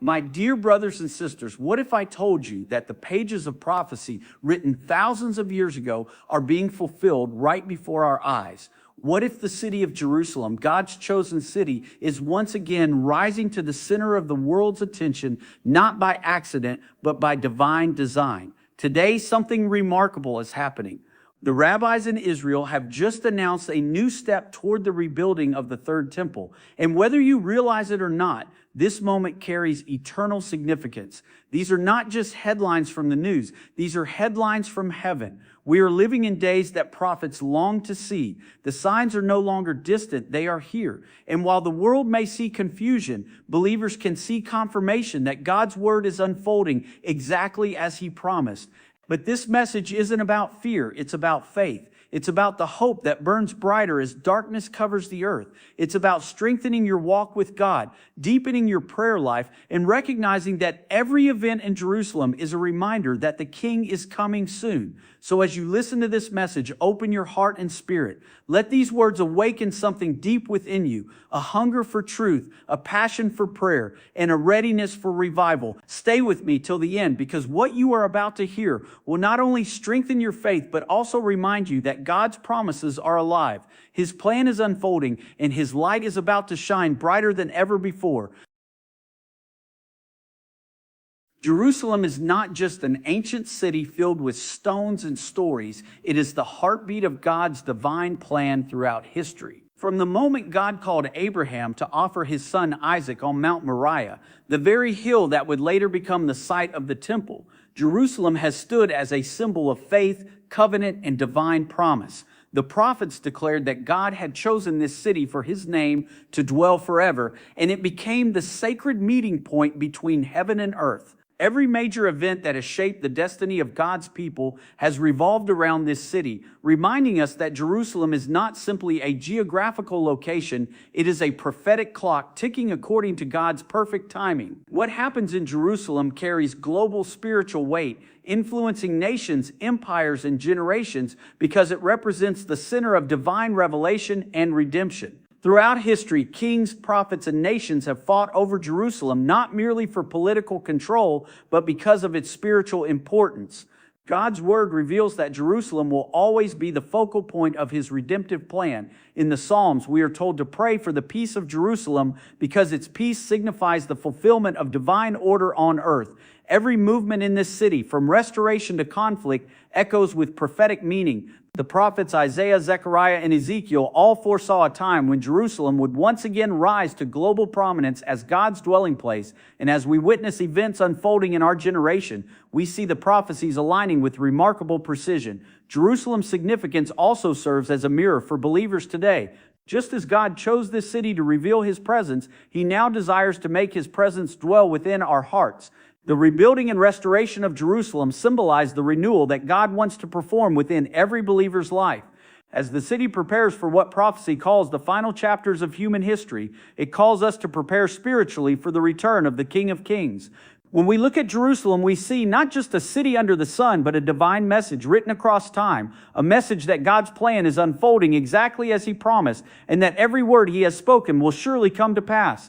My dear brothers and sisters, what if I told you that the pages of prophecy written thousands of years ago are being fulfilled right before our eyes? What if the city of Jerusalem, God's chosen city, is once again rising to the center of the world's attention, not by accident, but by divine design? Today, something remarkable is happening. The rabbis in Israel have just announced a new step toward the rebuilding of the third temple. And whether you realize it or not, this moment carries eternal significance. These are not just headlines from the news. These are headlines from heaven. We are living in days that prophets long to see. The signs are no longer distant. They are here. And while the world may see confusion, believers can see confirmation that God's word is unfolding exactly as he promised. But this message isn't about fear. It's about faith. It's about the hope that burns brighter as darkness covers the earth. It's about strengthening your walk with God, deepening your prayer life, and recognizing that every event in Jerusalem is a reminder that the King is coming soon. So as you listen to this message, open your heart and spirit. Let these words awaken something deep within you, a hunger for truth, a passion for prayer, and a readiness for revival. Stay with me till the end, because what you are about to hear will not only strengthen your faith, but also remind you that God's promises are alive. His plan is unfolding, and his light is about to shine brighter than ever before. Jerusalem is not just an ancient city filled with stones and stories. It is the heartbeat of God's divine plan throughout history. From the moment God called Abraham to offer his son Isaac on Mount Moriah, the very hill that would later become the site of the temple, Jerusalem has stood as a symbol of faith, covenant, and divine promise. The prophets declared that God had chosen this city for his name to dwell forever, and it became the sacred meeting point between heaven and earth. Every major event that has shaped the destiny of God's people has revolved around this city, reminding us that Jerusalem is not simply a geographical location, it is a prophetic clock ticking according to God's perfect timing. What happens in Jerusalem carries global spiritual weight, influencing nations, empires, and generations because it represents the center of divine revelation and redemption. Throughout history, kings, prophets, and nations have fought over Jerusalem not merely for political control, but because of its spiritual importance. God's word reveals that Jerusalem will always be the focal point of his redemptive plan. In the Psalms, we are told to pray for the peace of Jerusalem because its peace signifies the fulfillment of divine order on earth. Every movement in this city, from restoration to conflict, echoes with prophetic meaning. The prophets Isaiah, Zechariah, and Ezekiel all foresaw a time when Jerusalem would once again rise to global prominence as God's dwelling place. And as we witness events unfolding in our generation, we see the prophecies aligning with remarkable precision. Jerusalem's significance also serves as a mirror for believers today. Just as God chose this city to reveal his presence, he now desires to make his presence dwell within our hearts. The rebuilding and restoration of Jerusalem symbolize the renewal that God wants to perform within every believer's life. As the city prepares for what prophecy calls the final chapters of human history, it calls us to prepare spiritually for the return of the King of Kings. When we look at Jerusalem, we see not just a city under the sun, but a divine message written across time, a message that God's plan is unfolding exactly as he promised, and that every word he has spoken will surely come to pass.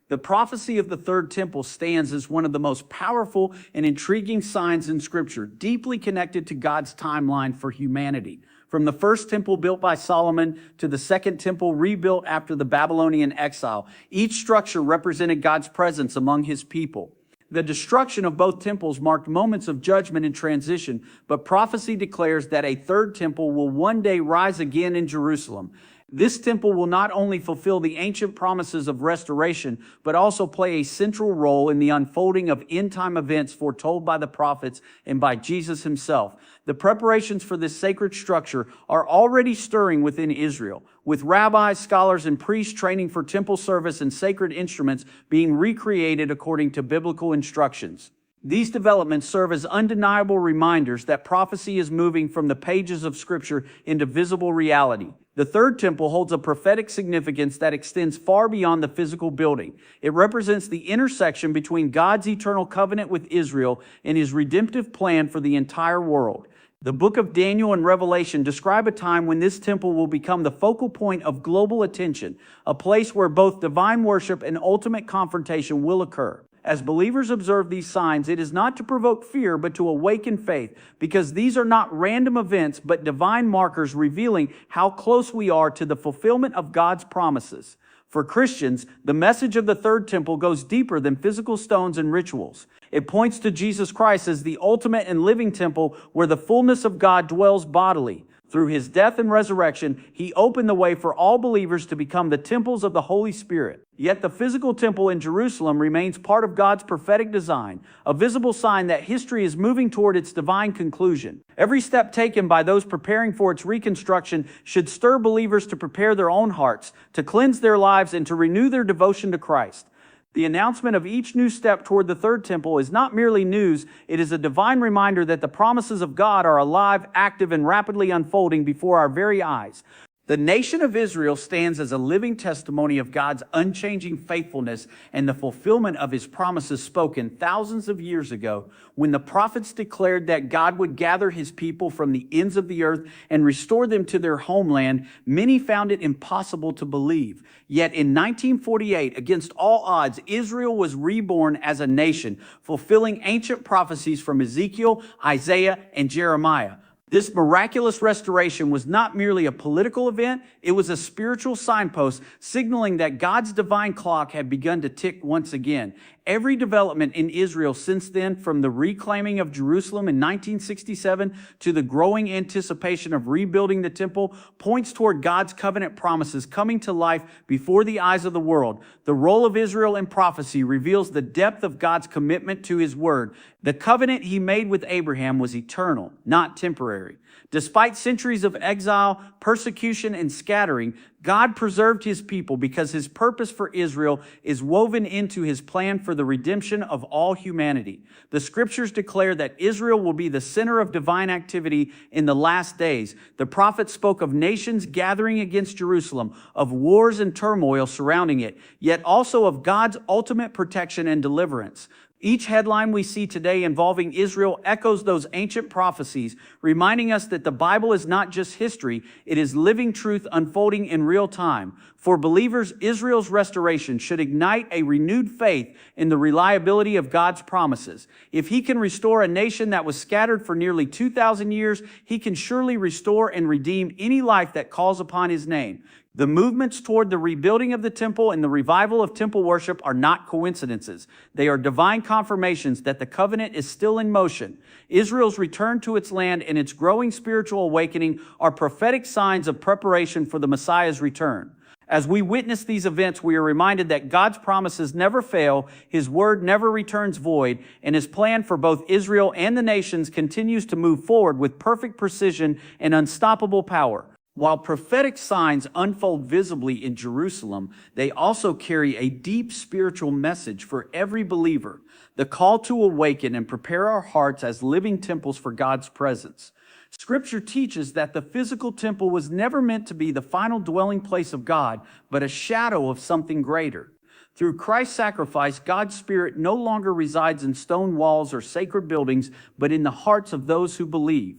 The prophecy of the third temple stands as one of the most powerful and intriguing signs in Scripture, deeply connected to God's timeline for humanity. From the first temple built by Solomon to the second temple rebuilt after the Babylonian exile, each structure represented God's presence among his people. The destruction of both temples marked moments of judgment and transition, but prophecy declares that a third temple will one day rise again in Jerusalem. This temple will not only fulfill the ancient promises of restoration, but also play a central role in the unfolding of end-time events foretold by the prophets and by Jesus himself. The preparations for this sacred structure are already stirring within Israel, with rabbis, scholars, and priests training for temple service and sacred instruments being recreated according to biblical instructions. These developments serve as undeniable reminders that prophecy is moving from the pages of Scripture into visible reality. The third temple holds a prophetic significance that extends far beyond the physical building. It represents the intersection between God's eternal covenant with Israel and his redemptive plan for the entire world. The book of Daniel and Revelation describe a time when this temple will become the focal point of global attention, a place where both divine worship and ultimate confrontation will occur. As believers observe these signs, it is not to provoke fear, but to awaken faith, because these are not random events, but divine markers revealing how close we are to the fulfillment of God's promises. For Christians, the message of the third temple goes deeper than physical stones and rituals. It points to Jesus Christ as the ultimate and living temple where the fullness of God dwells bodily. Through his death and resurrection, he opened the way for all believers to become the temples of the Holy Spirit. Yet the physical temple in Jerusalem remains part of God's prophetic design, a visible sign that history is moving toward its divine conclusion. Every step taken by those preparing for its reconstruction should stir believers to prepare their own hearts, to cleanse their lives, and to renew their devotion to Christ. The announcement of each new step toward the third temple is not merely news, it is a divine reminder that the promises of God are alive, active, and rapidly unfolding before our very eyes. The nation of Israel stands as a living testimony of God's unchanging faithfulness and the fulfillment of his promises spoken thousands of years ago when the prophets declared that God would gather his people from the ends of the earth and restore them to their homeland. Many found it impossible to believe. Yet in 1948, against all odds, Israel was reborn as a nation, fulfilling ancient prophecies from Ezekiel, Isaiah, and Jeremiah. This miraculous restoration was not merely a political event, it was a spiritual signpost signaling that God's divine clock had begun to tick once again. Every development in Israel since then, from the reclaiming of Jerusalem in 1967 to the growing anticipation of rebuilding the temple, points toward God's covenant promises coming to life before the eyes of the world. The role of Israel in prophecy reveals the depth of God's commitment to his word. The covenant he made with Abraham was eternal, not temporary. Despite centuries of exile, persecution, and scattering, God preserved his people because his purpose for Israel is woven into his plan for the redemption of all humanity. The scriptures declare that Israel will be the center of divine activity in the last days. The prophets spoke of nations gathering against Jerusalem, of wars and turmoil surrounding it, yet also of God's ultimate protection and deliverance. Each headline we see today involving Israel echoes those ancient prophecies, reminding us that the Bible is not just history, it is living truth unfolding in real time. For believers, Israel's restoration should ignite a renewed faith in the reliability of God's promises. If he can restore a nation that was scattered for nearly 2,000 years, he can surely restore and redeem any life that calls upon his name. The movements toward the rebuilding of the temple and the revival of temple worship are not coincidences. They are divine confirmations that the covenant is still in motion. Israel's return to its land and its growing spiritual awakening are prophetic signs of preparation for the Messiah's return. As we witness these events, we are reminded that God's promises never fail, his word never returns void, and his plan for both Israel and the nations continues to move forward with perfect precision and unstoppable power. While prophetic signs unfold visibly in Jerusalem, they also carry a deep spiritual message for every believer, the call to awaken and prepare our hearts as living temples for God's presence. Scripture teaches that the physical temple was never meant to be the final dwelling place of God, but a shadow of something greater. Through Christ's sacrifice, God's Spirit no longer resides in stone walls or sacred buildings, but in the hearts of those who believe.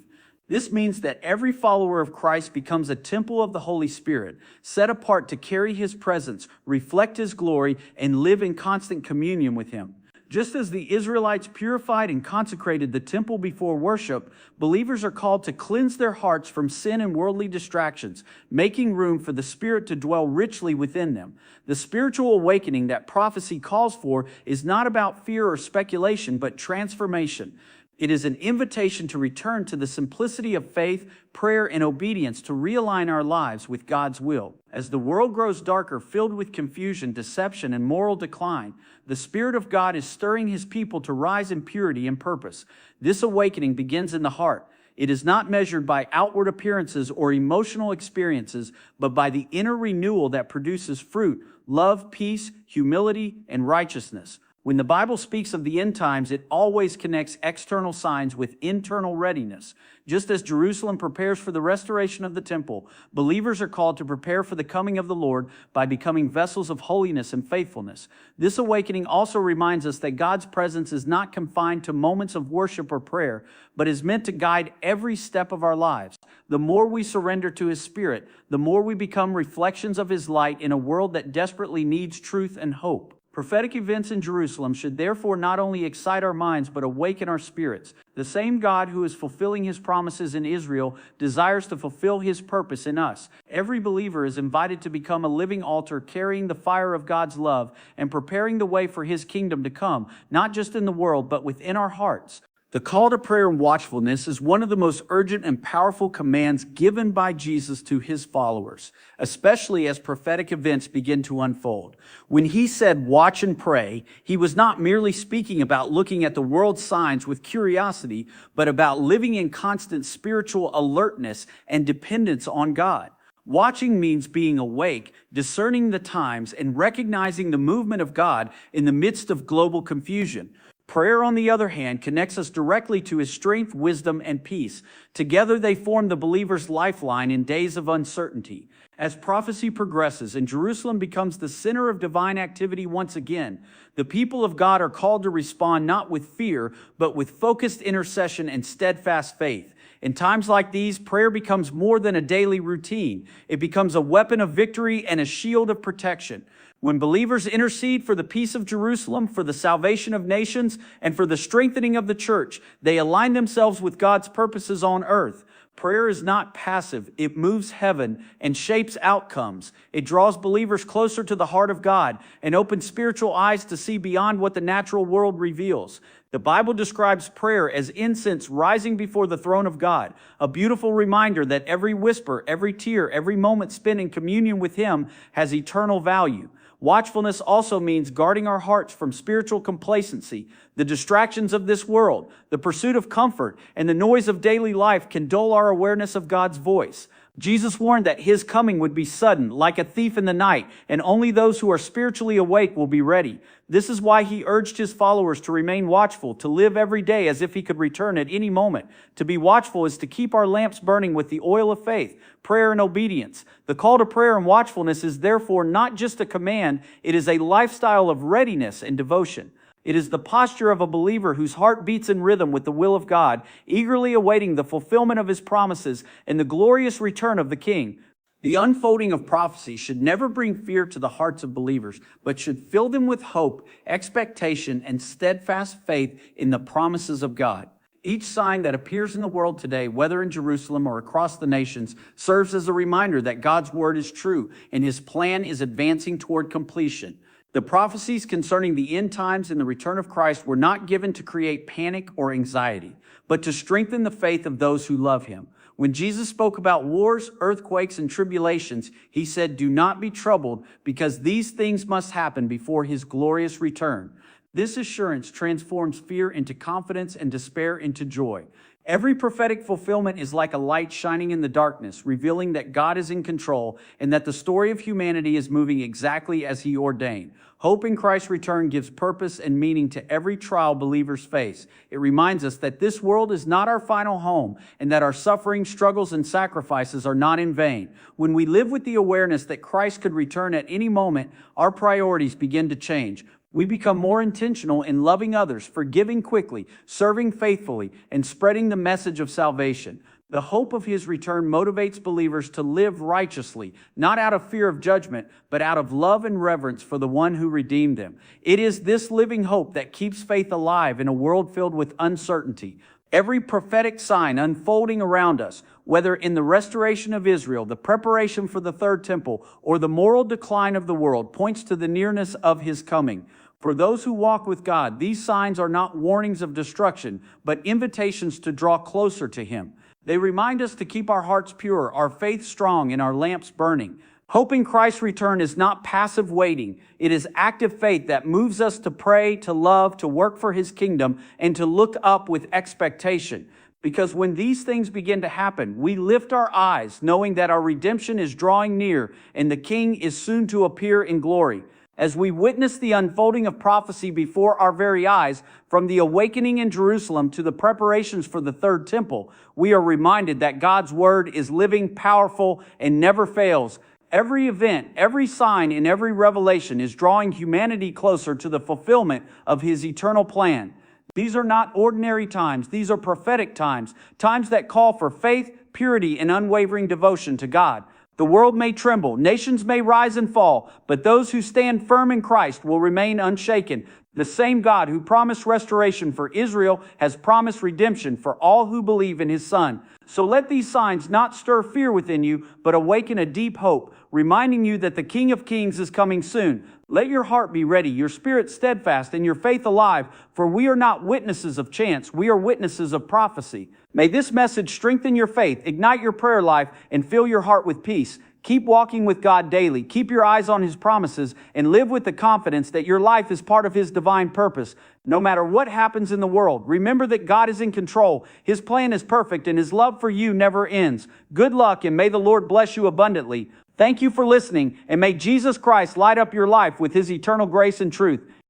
This means that every follower of Christ becomes a temple of the Holy Spirit, set apart to carry his presence, reflect his glory, and live in constant communion with him. Just as the Israelites purified and consecrated the temple before worship, believers are called to cleanse their hearts from sin and worldly distractions, making room for the Spirit to dwell richly within them. The spiritual awakening that prophecy calls for is not about fear or speculation, but transformation. It is an invitation to return to the simplicity of faith, prayer, and obedience to realign our lives with God's will. As the world grows darker, filled with confusion, deception, and moral decline, the Spirit of God is stirring his people to rise in purity and purpose. This awakening begins in the heart. It is not measured by outward appearances or emotional experiences, but by the inner renewal that produces fruit, love, peace, humility, and righteousness. When the Bible speaks of the end times, it always connects external signs with internal readiness. Just as Jerusalem prepares for the restoration of the temple, believers are called to prepare for the coming of the Lord by becoming vessels of holiness and faithfulness. This awakening also reminds us that God's presence is not confined to moments of worship or prayer, but is meant to guide every step of our lives. The more we surrender to his Spirit, the more we become reflections of his light in a world that desperately needs truth and hope. Prophetic events in Jerusalem should therefore not only excite our minds, but awaken our spirits. The same God who is fulfilling his promises in Israel desires to fulfill his purpose in us. Every believer is invited to become a living altar, carrying the fire of God's love and preparing the way for his kingdom to come, not just in the world, but within our hearts. The call to prayer and watchfulness is one of the most urgent and powerful commands given by Jesus to his followers, especially as prophetic events begin to unfold. When he said, "Watch and pray," he was not merely speaking about looking at the world's signs with curiosity, but about living in constant spiritual alertness and dependence on God. Watching means being awake, discerning the times, and recognizing the movement of God in the midst of global confusion. Prayer, on the other hand, connects us directly to his strength, wisdom, and peace. Together they form the believer's lifeline in days of uncertainty. As prophecy progresses and Jerusalem becomes the center of divine activity once again, the people of God are called to respond not with fear, but with focused intercession and steadfast faith. In times like these, prayer becomes more than a daily routine. It becomes a weapon of victory and a shield of protection. When believers intercede for the peace of Jerusalem, for the salvation of nations, and for the strengthening of the church, they align themselves with God's purposes on earth. Prayer is not passive. It moves heaven and shapes outcomes. It draws believers closer to the heart of God and opens spiritual eyes to see beyond what the natural world reveals. The Bible describes prayer as incense rising before the throne of God, a beautiful reminder that every whisper, every tear, every moment spent in communion with him has eternal value. Watchfulness also means guarding our hearts from spiritual complacency. The distractions of this world, the pursuit of comfort, and the noise of daily life can dull our awareness of God's voice. Jesus warned that his coming would be sudden, like a thief in the night, and only those who are spiritually awake will be ready. This is why he urged his followers to remain watchful, to live every day as if he could return at any moment. To be watchful is to keep our lamps burning with the oil of faith, prayer, and obedience. The call to prayer and watchfulness is therefore not just a command, it is a lifestyle of readiness and devotion. It is the posture of a believer whose heart beats in rhythm with the will of God, eagerly awaiting the fulfillment of his promises and the glorious return of the King. The unfolding of prophecy should never bring fear to the hearts of believers, but should fill them with hope, expectation, and steadfast faith in the promises of God. Each sign that appears in the world today, whether in Jerusalem or across the nations, serves as a reminder that God's word is true and his plan is advancing toward completion. The prophecies concerning the end times and the return of Christ were not given to create panic or anxiety, but to strengthen the faith of those who love him. When Jesus spoke about wars, earthquakes, and tribulations, he said, "Do not be troubled, because these things must happen before his glorious return." This assurance transforms fear into confidence and despair into joy. Every prophetic fulfillment is like a light shining in the darkness, revealing that God is in control and that the story of humanity is moving exactly as he ordained. Hope in Christ's return gives purpose and meaning to every trial believers face. It reminds us that this world is not our final home and that our suffering, struggles, and sacrifices are not in vain. When we live with the awareness that Christ could return at any moment, our priorities begin to change. We become more intentional in loving others, forgiving quickly, serving faithfully, and spreading the message of salvation. The hope of his return motivates believers to live righteously, not out of fear of judgment, but out of love and reverence for the one who redeemed them. It is this living hope that keeps faith alive in a world filled with uncertainty. Every prophetic sign unfolding around us, whether in the restoration of Israel, the preparation for the third temple, or the moral decline of the world, points to the nearness of his coming. For those who walk with God, these signs are not warnings of destruction, but invitations to draw closer to him. They remind us to keep our hearts pure, our faith strong, and our lamps burning. Hope in Christ's return is not passive waiting. It is active faith that moves us to pray, to love, to work for his kingdom, and to look up with expectation. Because when these things begin to happen, we lift our eyes, knowing that our redemption is drawing near and the King is soon to appear in glory. As we witness the unfolding of prophecy before our very eyes, from the awakening in Jerusalem to the preparations for the third temple, we are reminded that God's word is living, powerful, and never fails. Every event, every sign, and every revelation is drawing humanity closer to the fulfillment of his eternal plan. These are not ordinary times. These are prophetic times, times that call for faith, purity, and unwavering devotion to God. The world may tremble, nations may rise and fall, but those who stand firm in Christ will remain unshaken. The same God who promised restoration for Israel has promised redemption for all who believe in his Son. So let these signs not stir fear within you, but awaken a deep hope, reminding you that the King of Kings is coming soon. Let your heart be ready, your spirit steadfast, and your faith alive, for we are not witnesses of chance, we are witnesses of prophecy. May this message strengthen your faith, ignite your prayer life, and fill your heart with peace. Keep walking with God daily. Keep your eyes on his promises and live with the confidence that your life is part of his divine purpose. No matter what happens in the world, remember that God is in control. His plan is perfect and his love for you never ends. Good luck and may the Lord bless you abundantly. Thank you for listening, and may Jesus Christ light up your life with his eternal grace and truth.